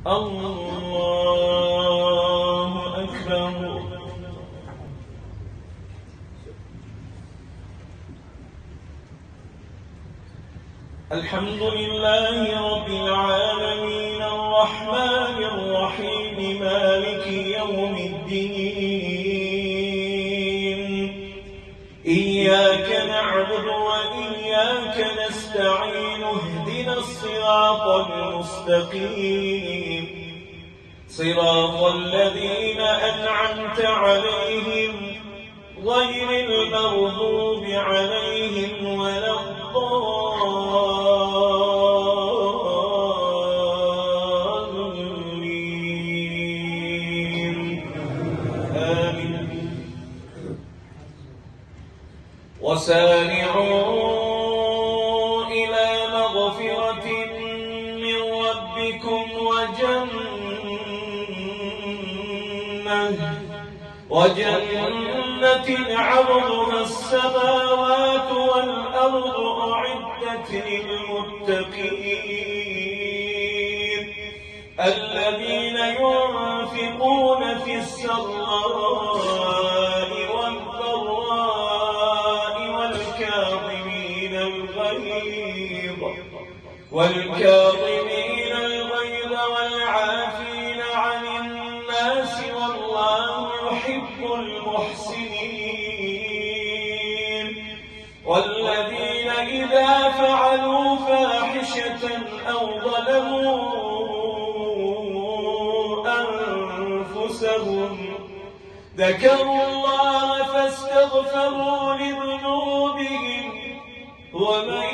الله أكبر. الحمد لله رب العالمين الرحمن الرحيم مالك يوم الدين. إياك نعبد وإياك نستعين اهدنا الصراط المستقيم صراط الذين أنعمت عليهم غير المغضوب عليهم ولا الضالين. آمين. وسارعوا إلى مغفرة من ربكم وجنة عرضها السماوات والأرض أعدت للمتقين الذين ينفقون في السراء والضراء والكاظمين الغيظ والعافين عن الناس والله يحب المحسنين والذين إذا فعلوا فاحشة أو ظلموا أنفسهم ذكروا الله فاستغفروا لذنوبهم ومن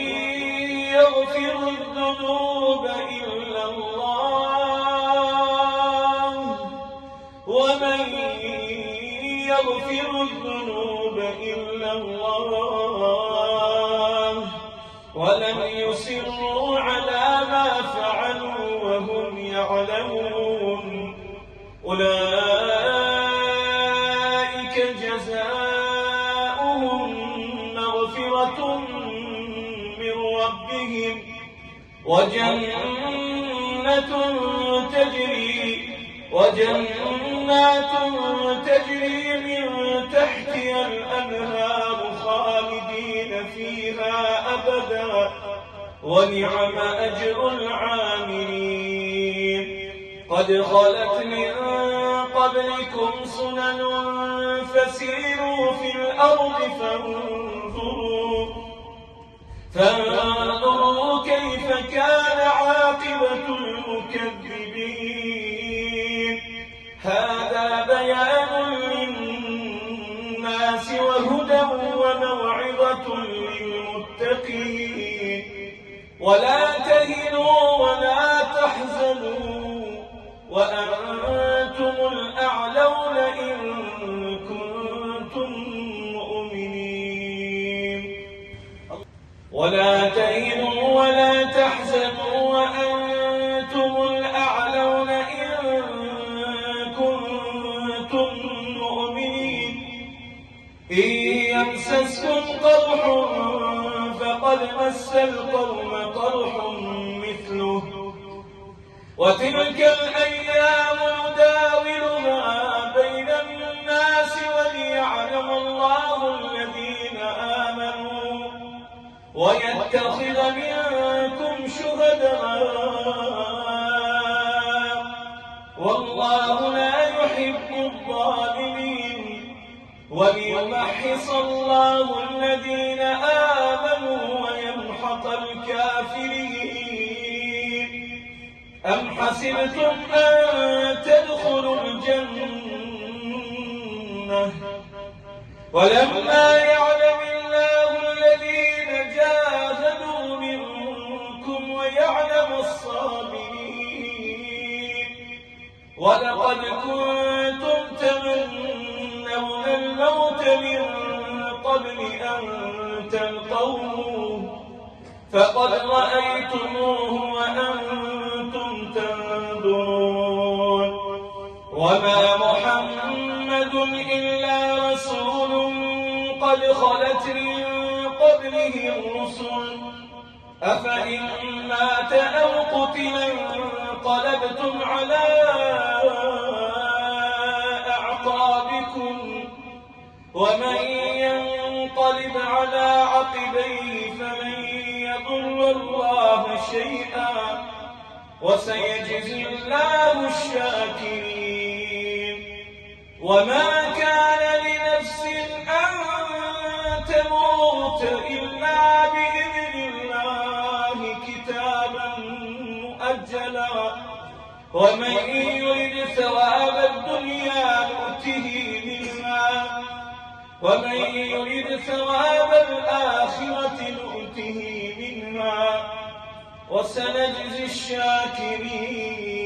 يغفر الذنوب إلا الله ولم يصروا على ما فعلوا وهم يعلمون أولئك جزاؤهم مغفرة من ربهم وجنات تجري من تحتها الأنهار خالدين فيها أبدا ونعم أجر العاملين. قد خلت من قبلكم سنن فسيروا في الأرض فانظروا كيف كان عاقبة المكذبين. هذا بيان للناس وهدى وموعظة للمتقين. ولا تهنوا ولا تحزنوا وأنتم الأعلون إن كنتم مؤمنين. ولا تهنوا ولا تحزنوا وأنتم الأعلون إن كنتم مؤمنين. إن يمسسكم قرح فقد مس القوم قرح مثله وتلك الأيام نداولها بين الناس وليعلم الله الذين آمنوا ويتخذ منكم شهداء والله لا يحب الظالمين وليمحص الله الذين آمنوا ويمحق الكافرين. أم حسبتم أن تدخلوا الجنة ولما يعلم الله الذين جاهدوا منكم ويعلم الصابرين. ولقد كنتم تمنون الموت من قبل أن تلقوه فقد رأيتموه وأنتم تنظرون. وما محمد إلا رسول قد خلت من قبله الرسل أفإن مات أو قتل انقلبتم على أعقابكم ومن ينقلب على عقبيه فلن يضر الله شيئا وسيجزي الله الشاكرين. وما كان لنفس أن تموت إلا بإذن الله كتابا مؤجلا ومن يرد ثواب الدنيا نؤته منها ومن يرد ثواب الآخرة نؤته منها وسنجزي الشاكرين.